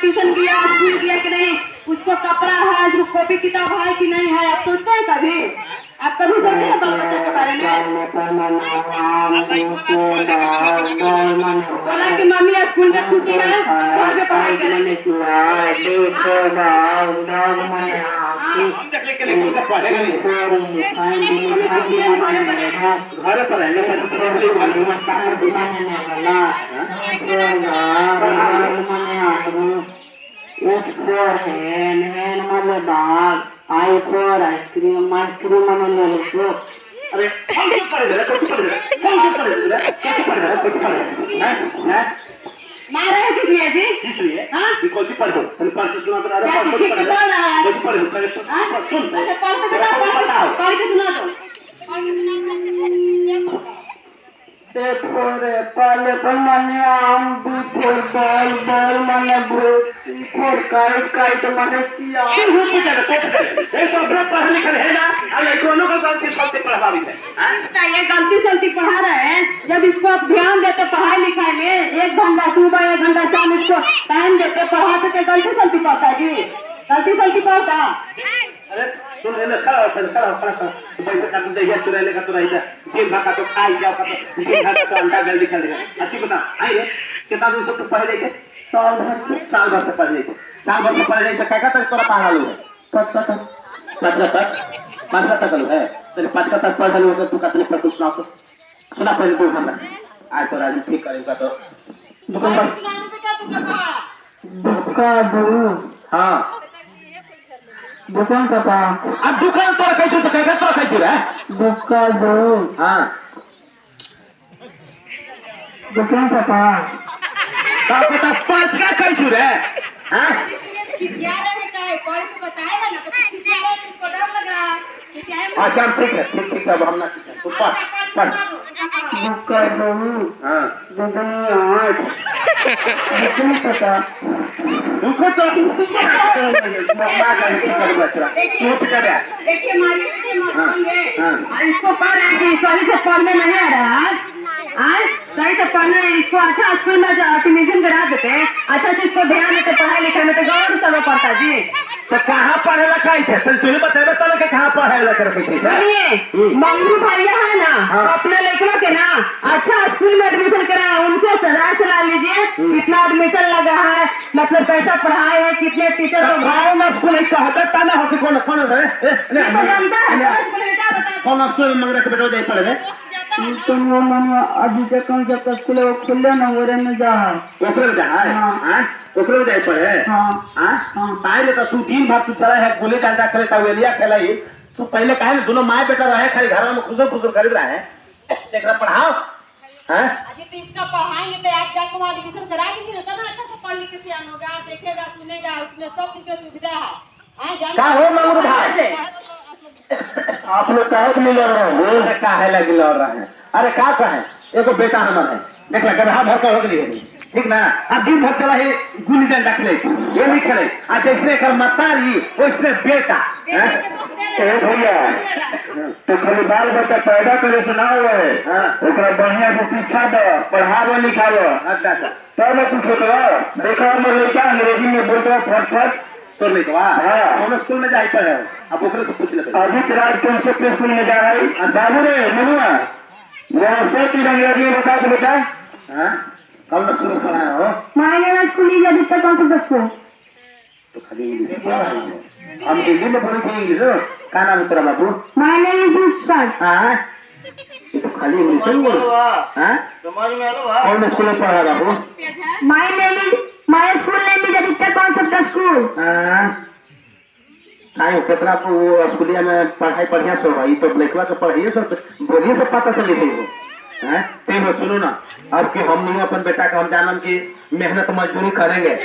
Tuition गया, school गया कि नहीं, उसको कपड़ा है, उसको कॉपी किताब है कि नहीं है, आप सोचते हैं कभी? आप कभी सोचते हैं बाल बच्चे के बारे में? बोला कि मम्मी स्कूल में छुट्टी है, घर में पढ़ाई करेंगे। घर पर आइसक्रीम अरे मारा है किस लिए जी? इसलिए हाँ? कौन सी पढ़ो सुना तो पढ़ के सुना दो। पाले पर माने आम दूर बाल बाल माने भूत काइट काइट माने सिया पढ़ लिखल है ना। अब दोनों को गलती सलती प्रभावित है। ये गलती सलती पढ़ा रहे हैं, जब इसको आप ध्यान देते पढ़ाई लिखाई में, 1 घंटा सुबह 1 घंटा शाम इसको टाइम देते पढ़ाते तो गलती सलती पढ़ता है जी, गलती सलती पढ़ता। अरे सुन ले खड़ा पैसे का तो दहिया चुराने का तो रही है, दिन भर का तो खाई जाओ का तो दिन भर का तो अंडा जल्दी खा लेगा। अच्छी बता आई रे कितना दिन से तो पढ़ रहे थे? साल भर से पढ़ रहे थे। साल भर से पढ़ रहे थे क्या तक तोरा पागल हो? पाँच तक है तेरे 5 तक पढ़ रहे हो तू कितने पर कुछ ना सुना पहले तू हम आज तो राजू ठीक करेगा तो दुकान हाँ दुकान पापा अब दुकान तो कैसे तो कैसे तो कैसे है दुकान दो हाँ दुकान पापा का पता 5 का कैसे है हाँ पढ़ के बताएगा ना तो इसको डर लग रहा है। अच्छा ठीक है अब हम ना तो पढ़ दुकान दो हाँ दुकान 8 दुकान पापा दुकान तो मम्मा का ही कर बच्चा तू पिटा दे देखिए हमारी बेटी मांगे इसको पढ़ रहे हैं, सही से पढ़ने नहीं आ रहा है, सही से पढ़ने इसको अच्छा स्कूल में एडमिशन करा देते, अच्छा से इसको ध्यान देते पढ़ाई लिखाई में तो गौर समय पड़ता जी। तो कहाँ पढ़े लिखाई थे तुझे बताए तो कि कहाँ पढ़े लिखाई थे सुनिए मम्मी भैया है ना अपने लड़कों के ना अच्छा स्कूल में एडमिशन करा, उनसे सलाह लीजिए कितना एडमिशन लगा है, मतलब कैसा पढ़ाई है, कितने टीचर को गाँव में स्कूल है कहता ना हो कौन स्कूल में मंगरा के बेटा जाए पढ़े अभी तक कौन सा स्कूल वो खुले ना वो में जा ओकरे में जाए पढ़े ताई ले तू दिन भर तू चला है गुल्ली डंडा खेले तवेलिया खेला ही तू पहले कहे ना दोनों माँ बेटा रहे खाली घर में खुश खरीद रहा है देखना पढ़ाओ हैं अजी तो इसका पढ़ाएंगे तो आप जाकर वहाँ एडमिशन करा दीजिए ना, तब अच्छा से पढ़ लिख के सियान होगा, देखेगा सुनेगा, उसमें सब चीज की सुविधा है। क्या हो मंगरू भाई आप लोग काहे मिल रहे हैं काहे लगे लड़ रहे हैं? अरे क्या कहे एगो बेटा हमार है देख ला गधा भर का हो गई ठीक ना, अब दिन भर चला है गुल्ली डंडा खेले ये नहीं खेले आज जैसे कर मतारी वैसे बेटा भैया तो खाली बाल बच्चा पैदा करे से ना हुआ है बढ़िया से शिक्षा दो पढ़ावो लिखावो अच्छा तब कुछ होता देखो मैं लड़का अंग्रेजी में बोलते फट तो लिखवा हाँ स्कूल में जाए पड़े अब ओकरे से पूछ ले अभी रात कौन से स्कूल में जा रहा है बाबू रे मनुआ वहाँ से तीन अंग्रेजी में बता दो बेटा हाँ कौन स्कूल में पढ़ाया हो? मायने स्कूल ही जब तक कौन सा स्कूल तो खाली इंग्लिश हम हिंदी में बोले थे इंग्लिश क्या नाम तेरा बाबू? मायने दूसरा हाँ ये तो खाली इंग्लिश में बोलो हाँ समझ में आ कौन स्कूल में पढ़ा बाबू? माय स्कूल नहीं जब तक कौन सा स्कूल हाँ कितना स्कूलिया में पढ़ाई बढ़िया से हुआ तो लड़का के पढ़ाइए सब बोलिए सब पता चले थे वो सुनो ना अब कि हम नहीं अपन बेटा का हम जानम की मेहनत मजदूरी करेंगे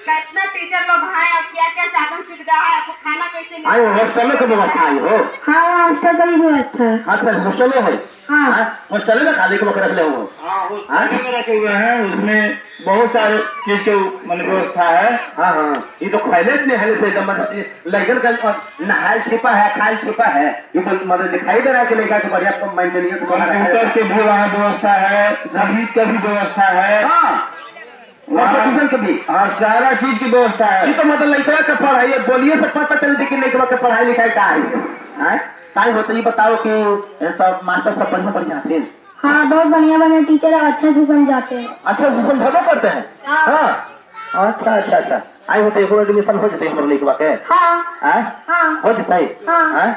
कितना टीचर लोग हैं और क्या क्या साधन सुविधा है, आपको खाना कैसे मिलेगा? आयो हॉस्टल में व्यवस्था आई हो? हाँ हॉस्टल की व्यवस्था है। अच्छा हॉस्टल में है? हाँ हॉस्टल में खाली के रख ले हो? हॉस्टल में रखे हुए हैं, उसमें बहुत सारे चीज के व्यवस्था है। हाँ ये तो खैले नहीं है से लगन का नहाल छिपा है खाल छिपा है ये तो मतलब दिखाई दे रहा है कि लड़का के बढ़िया मेंटेनेंस कंप्यूटर के भी वहाँ व्यवस्था है, संगीत का भी व्यवस्था है। कंपटीशन के भी हाँ सारा चीज की व्यवस्था ये है। तो मतलब लड़का के पढ़ाई है, बोलिए से पता चल कि लड़का के पढ़ाई लिखाई का है टाइम होता ये बताओ कि सब मास्टर सब बढ़िया बढ़िया थे। हाँ बहुत बढ़िया बढ़िया टीचर है, अच्छे से समझाते हैं। अच्छा से समझाना करते हैं। हाँ अच्छा अच्छा अच्छा आई होते एक एडमिशन हो जते हमर लड़का के। हाँ हैं हाँ हो जते हाँ। हैं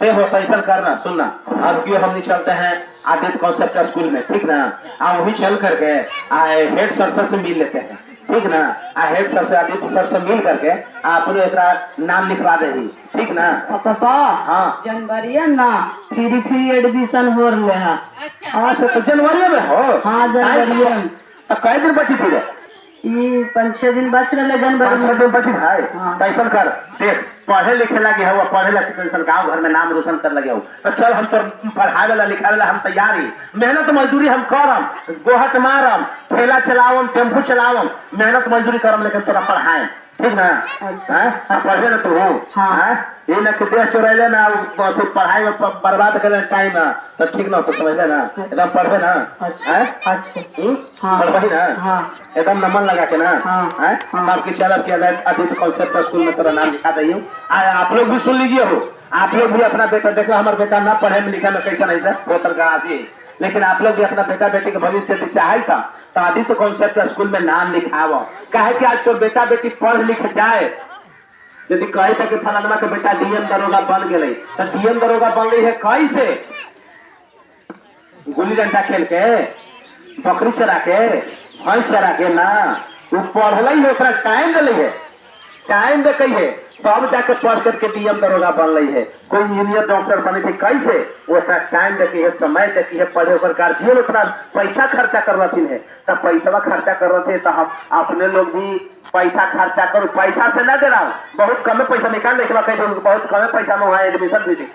ते हो ऐसा करना सुनना अब क्यों हम नहीं चलते हैं आदित्य कॉन्सेप्ट स्कूल में, ठीक ना। वही चल करके हेड सर से मिल लेते हैं, ठीक ना। हेड सर से आदित्य सर से मिल करके अपने एक नाम लिखवा देगी, ठीक ना। पापा हाँ जनवरी ना फ्री एडमिशन हो रहे हैं। अच्छा तो जनवरी में हो। हाँ जनवरी में। तो कई दिन बची थी ये 5-6 दिन बच रहे जनवरी पाँच में। छह दिन बची भाई। हाँ। कैसा कर देख पढ़े लिखे लगे हो, पढ़े लगे टेंशन गाँव घर में नाम रोशन कर लगे हो तो चल हम तो पढ़ाए वाला लिखाए वाला हम तैयार ही। मेहनत मजदूरी हम करम, गोहट मारम, ठेला चलावम, टेम्पू चलावम, मेहनत मजदूरी करम, लेकिन तोरा पढ़ाए, ठीक ना। पढ़े ना तू। हाँ ये ना कि देह चोरैले ना फिर पढ़ाई में बर्बाद करे टाइम ना तो ठीक ना, तो समझले ना एकदम पढ़े ना। पढ़बही ना एकदम नंबर लगा के ना। आपकी चलब के आदित्य कॉन्सेप्ट स्कूल में तोरा नाम लिखा दी। आप लोग भी सुन लीजिए हो, आप लोग भी अपना बेटा देखो, हमारा बेटा ना पढ़े में लिखे में कैसा नहीं सर होतर का आदि, लेकिन आप लोग भी अपना बेटा बेटी के भविष्य से चाहे था तो आदित्य कॉन्सेप्ट स्कूल में नाम लिखाओ। काहे कि आज तो बेटा बेटी पढ़ लिख जाए, यदि कहे था कि फलानमा के बेटा डीएम दरोगा बन गए तो डीएम दरोगा बन गई है कैसे? गुल्ली डंडा खेल के, बकरी चरा के, भैंस चरा के ना। वो पढ़ल ही ओकरा टाइम दिले है, टाइम दे कही है तब जाके पढ़ करके डीएम दरोगा बन रही है। कोई इंजीनियर डॉक्टर बने थे कैसे? वो टाइम देखी है, समय देखी है, पढ़े ओकर गार्जियन उतना पैसा खर्चा कर रही है तो पैसा खर्चा कर रहे थे तो हम अपने लोग भी पैसा खर्चा करो। पैसा से ना दे रहा हूँ, बहुत कम पैसा निकाल ले बहुत कम पैसा में वहाँ एडमिशन भी थी।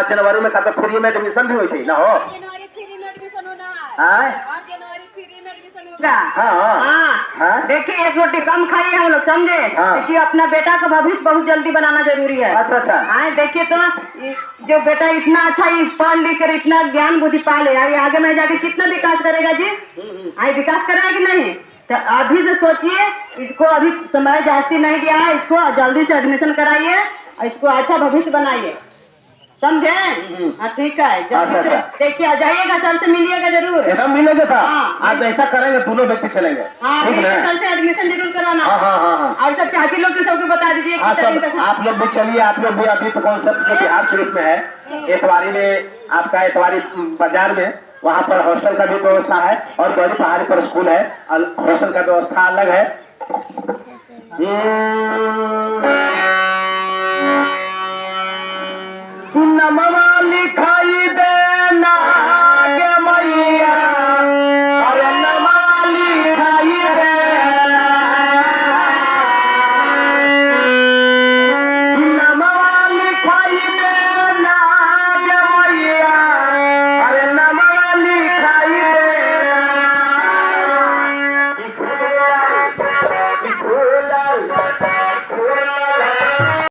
जनवरी में तो फ्री में एडमिशन भी हुई थी ना हो। जनवरी फ्री में एडमिशन होना है और जनवरी फ्री में एडमिशन होगा। हाँ देखिए एक रोटी कम खाइए हम लोग, समझे। देखिए अपना बेटा का भविष्य बहुत जल्दी बनाना जरूरी है। अच्छा अच्छा हाँ देखिए तो जो बेटा इतना अच्छा ही पढ़ लिख कर इतना ज्ञान बुद्धि पा ले, आगे में जाके कितना विकास करेगा जी। विकास करेगा कि नहीं? तो अभी से सोचिए, इसको अभी समय जास्ती नहीं दिया है, इसको जल्दी से एडमिशन कराइए और इसको अच्छा भविष्य बनाइए, समझे। हाँ ठीक है, जल्दी से देखिए जाइएगा, सर से मिलिएगा जरूर। एकदम मिलेगा था। हाँ। आज ऐसा करेंगे दोनों व्यक्ति चलेंगे। हाँ ठीक है कल से एडमिशन जरूर करवाना। हाँ। और सब चाची लोग के सबको बता दीजिए। हाँ सब आप लोग भी चलिए, आप लोग भी आदित्य कॉन्सेप्ट जो बिहार शरीफ में है, एतवारी में आपका एतवारी बाजार में वहाँ पर हॉस्टल का भी व्यवस्था है और बड़ी पहाड़ी पर स्कूल है, हॉस्टल का व्यवस्था अलग है।